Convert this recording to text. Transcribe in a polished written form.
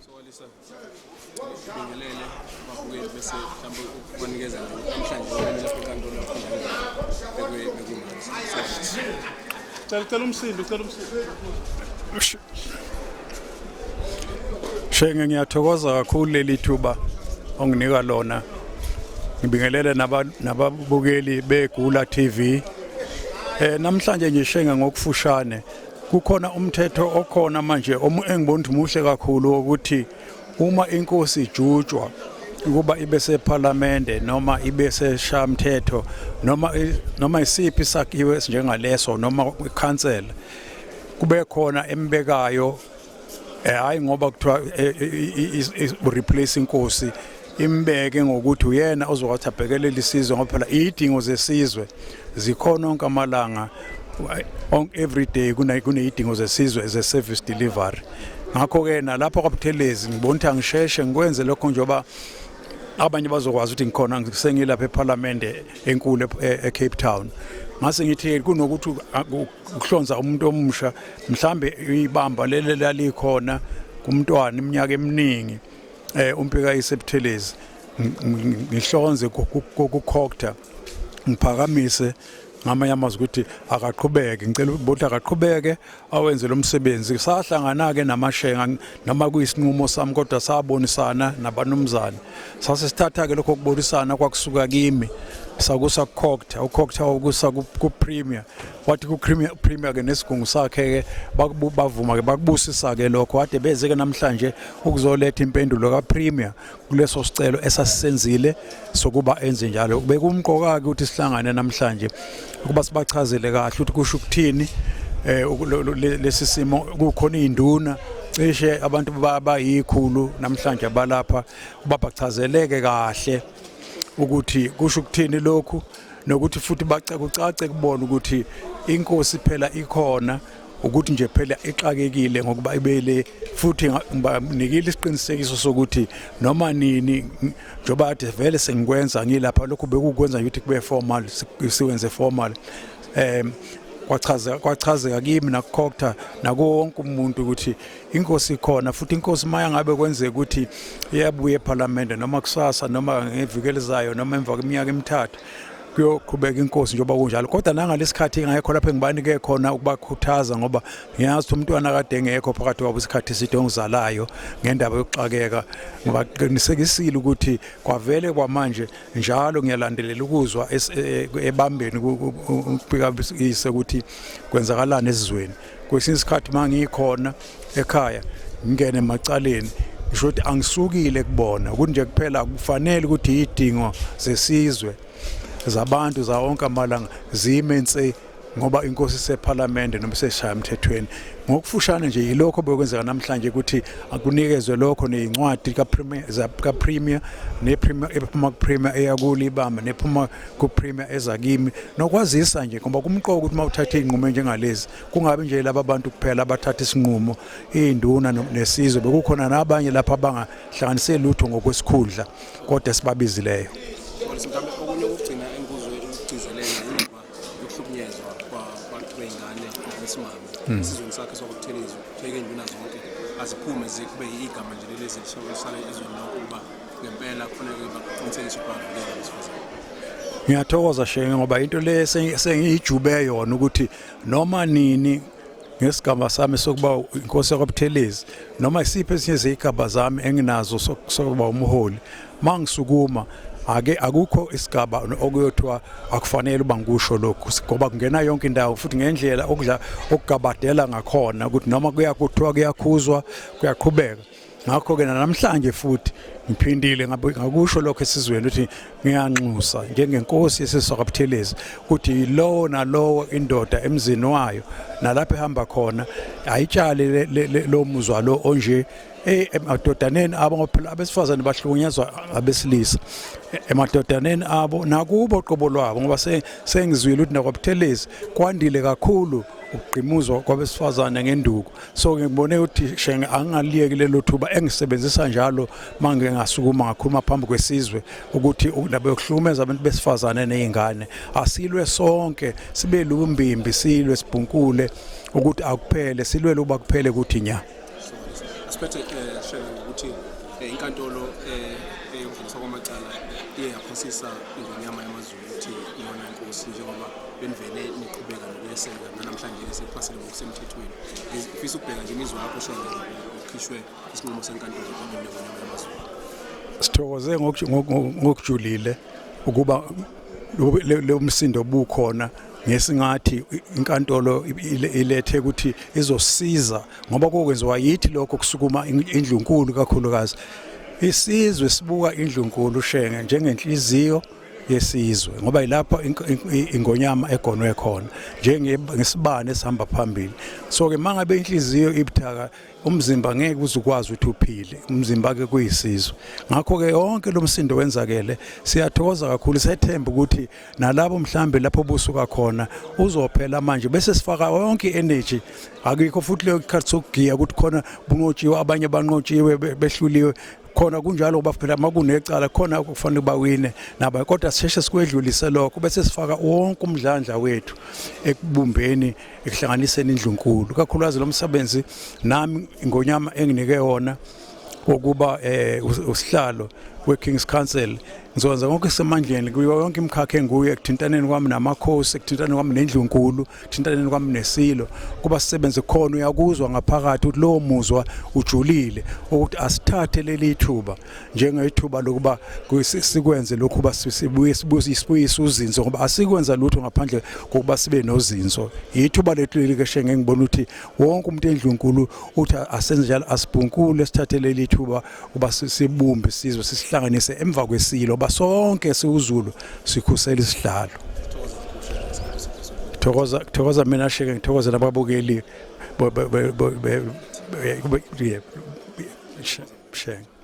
Sokwalisa ibingelele ababukeli bese mhlawumbe ukubanikeza namhlanje wena lesibukani lokho bekumanzi. Cela umsindo. Shenge ngiyathokoza kakhulu leli thuba onginika lona. Ngibingelele nababukeli beGula TV. Namhlanje nje shenge ngokufushane kukhona umthetho okhona manje engibona ukuthi muhle kakhulu ukuthi uma inkosi ijutshwa kuba ibe seParliament noma ibe seshamthetho noma isiphi isakhiwo njengaleso noma ikhansela kube khona embekayo hayi ngoba kuthiwa replace inkosi imbeke ngokuthi uyena ozokwathi abhekelele isizwe ngoba phela idingo zesizwe zikhona onke amalanga every day kuneyidingo zesizwe as a service delivery. Ngakho ke nalapha kwaButhelezi ngibona ukuthi angisheshe ngikwenze lokho njoba abanye bazokwazi ukuthi ngikhona ngisengilapha eParliament enkulu eCape Town. Ngase ngithi kunokuthi ukuhlonza umuntu omusha mhlambe ibamba leli lalikhona kumntwana iminyaka eminingi umpika iseButhelezi ngihlonze kokukhokta ngiphakamise ngamanye amazwi ukuthi akaqhubeke ngicela ukuthi akaqhubeke awenze lo msebenzi sahlangana ke namashenga noma kuyisinqumo sami kodwa sabonisana nabanumzana sase sithatha ke lokho kubonisana kwakusuka kimi sakusa kukhokta ukusa ku premier wathi ku premier ke nesigungu sakhe ke bavuma ke bakubusisa ke lokho kade beze ke namhlanje ukuzoletha impendulo ka premier kuleso sicelo esasenzile sokuba enze njalo bekumqoka ke ukuthi sihlangane namhlanje ukuba sibachazele kahle ukuthi kusho ukuthini lesi simo kukhona induna cishe abantu bayikhulu namhlanje abalapha babachazeleke kahle ukuthi kusho ukuthini lokhu nokuthi futhi kucace kubona ukuthi inkosi phela ikhona ukuthi nje phela ixakekile ngokuba ibele futhi ngibanikile isiqinisekiso sokuthi noma nini njoba ade vele sengikwenza ngilapha lokho bekukwenza ukuthi kube formal siwenze formal kwachazeka kimi nakukhokta nako wonke umuntu ukuthi inkosi ikhona futhi inkosi maya ngabe kwenzeka ukuthi iyabuye eParliament noma kusasa noma ngevikelizayo noma emva kweminyaka emithathu kuyoqhubeka inkosi njoba kunjalo kodwa nangalesikhathi ingekho lapha engibanike khona ukubakhuthaza ngoba ngiyazi ukuthi umntwana kade engekho phakathi kwabo isikhathi eside ongizalayo ngendaba yokuxakeka ngibaqinisekisile ukuthi kwavele kwamanje njalo ngiyalandelela ukuzwa ebambeni ukubika ise ukuthi kwenzakalana esizweni kwesinye isikhathi mangikhona ekhaya ngingene emacaleni ngisho ukuthi angisukile kubona ukuthi nje kuphela kufanele ukuthi idingo zesizwe zabantu za wonke amalanga zimenze ngoba inkosi seParliament noma seshaya emthethweni ngokufushana nje yilokho bekwenzeka namhlanje ukuthi akunikezwe lokho nezincwadi kaPremier nePremier ephuma kuPremier eyakulibamba nephuma kuPremier ezakimi nokwazisa nje ngoba kumqoko ukuthi mawuthatha inqumo njengalezi kungabe nje laba bantu kuphela abathatha isinqumo induna nesizwe bekukhona nabanye lapha abangahlanganise lutho ngokwesikhundla kodwa sibabizileyo Okunye ukugcina engikuzwe ukugcizelela indaba yokuhlukunyezwa kwabantu beingane nesimame isizwe sakhe sokuButhelezi theke induna zonke aziphume zikube igama nje lezi lishala ezweni lakho kuba ngempela kufanele baqinisekise ukuvikela lesifazane. Ngiyathokoza shenge ngoba into le sengiyijube yona ukuthi noma nini ngesigaba sami sokuba inkosi yakwaButhelezi noma isiphi esinye izigaba zami enginazo sokuba umholi mangisukuma akukho isigaba okuyothiwa akufanele uba ngikusho lokho ngoba kungena yonke indawo futhi ngendlela okugabadela ngakhona ukuthi noma kuyakuthiwa kuyakhuzwa kuyaqhubeka ngakho ke namhlanje futhi ngiphindile ngakusho lokho esizweni ukuthi ngiyanxusa njengenkosi yesisakwaButhelezi ukuthi lo nalowo indoda emzini wayo nalapha ehamba khona ayitshale lo muzwa lo onje emadodaneni abo ngoba abesifazane bahlukunyezwa abesilisa emadodaneni abo nakubo qobo lwabo ngoba sengizwile ukuthi nakwaButhelezi kwandile kakhulu ukugqimuzwa kwabesifazane ngenduku so ngibone ukuthi shenge angaliyeki lelo thuba engisebenzisa njalo manje ngasukuma ngakhuluma phambi kwesizwe ukuthi indaba yokuhlukumeza abantu besifazane nezingane asilwe sonke sibe lumbimbi silwe sibhunkule ukuthi akuphele silwe lokuba kuphele ukuthi nya siphethe shela ukuthi inkantolo eyokudluliswa kwamacala iye yaphasisa ingonyama yamaZulu ukuthi iyona inkosi njengoba benivele niqhubeka nokuyeseka namhlanje sephasile ngokusemthethweni. Ngifisa ukubheka nje imizwa yakho shela ukhishwe isinqumo senkantolo ngonyama yamaZulu. Sithokoze ngokujulile ukuba lo msindo obukhona ngesingathi inkantolo ilethe ukuthi izosiza ngoba kokwenziwa yithi lokho kusukuma indlunkulu kakhulukazi isizwe sibuka indlunkulu shenge njengenhliziyo yesizwe ngoba ilapha ingonyama egonwe khona njengesibane esihamba phambili. So ke mangabe inhliziyo ibuthaka umzimba ngeke uzukwazi ukuthi uphile umzimba ke kuyisizwe. Ngakho ke yonke lo msindo wenzakele siyathokoza kakhulu sethemba ukuthi nalabo mhlambe lapho busuka khona uzophela manje bese sifaka yonke energy akikho futhi le ikhathi sokugiya ukuthi khona bunqotshiwe abanye banqotshiwe behluliwe khona kunjalo ngoba phela makunecala khona kufanele bawine naba kodwa sisheshe sikwedlulise lokho bese sifaka wonke umdlandla wethu ekubumbeni ekuhlanganiseni indlunkulu kakhulukazi lo msebenzi nami ingonyama enginike wona ukuba usihlalo we-King's Council ngizokwenza konke semandleni kuyo yonke imkhakha enguye ekuthintaneni kwami namakhosi ekuthintaneni kwami nendlunkulu ekuthintaneni kwami nesilo kuba sisebenze khona uyakuzwa ngaphakathi ukuthi lowo muzwa ujulile ukuthi asithathe leli thuba njengethuba lokuba sikwenze lokhu ba sibuyise uzinzo ngoba asikwenza lutho ngaphandle kokuba sibe nozinzo ithuba lethu lelike shenge ngibona ukuthi wonke umuntu endlunkulu uthi asenze njalo asibhunkule sithathe leli thuba kuba sibumbe sizwe sisihlanganise emva kwesilo sonke siwuZulu sikhusela isihlalo. Thokoza mina sheke ngithokoza nababukeli shenge.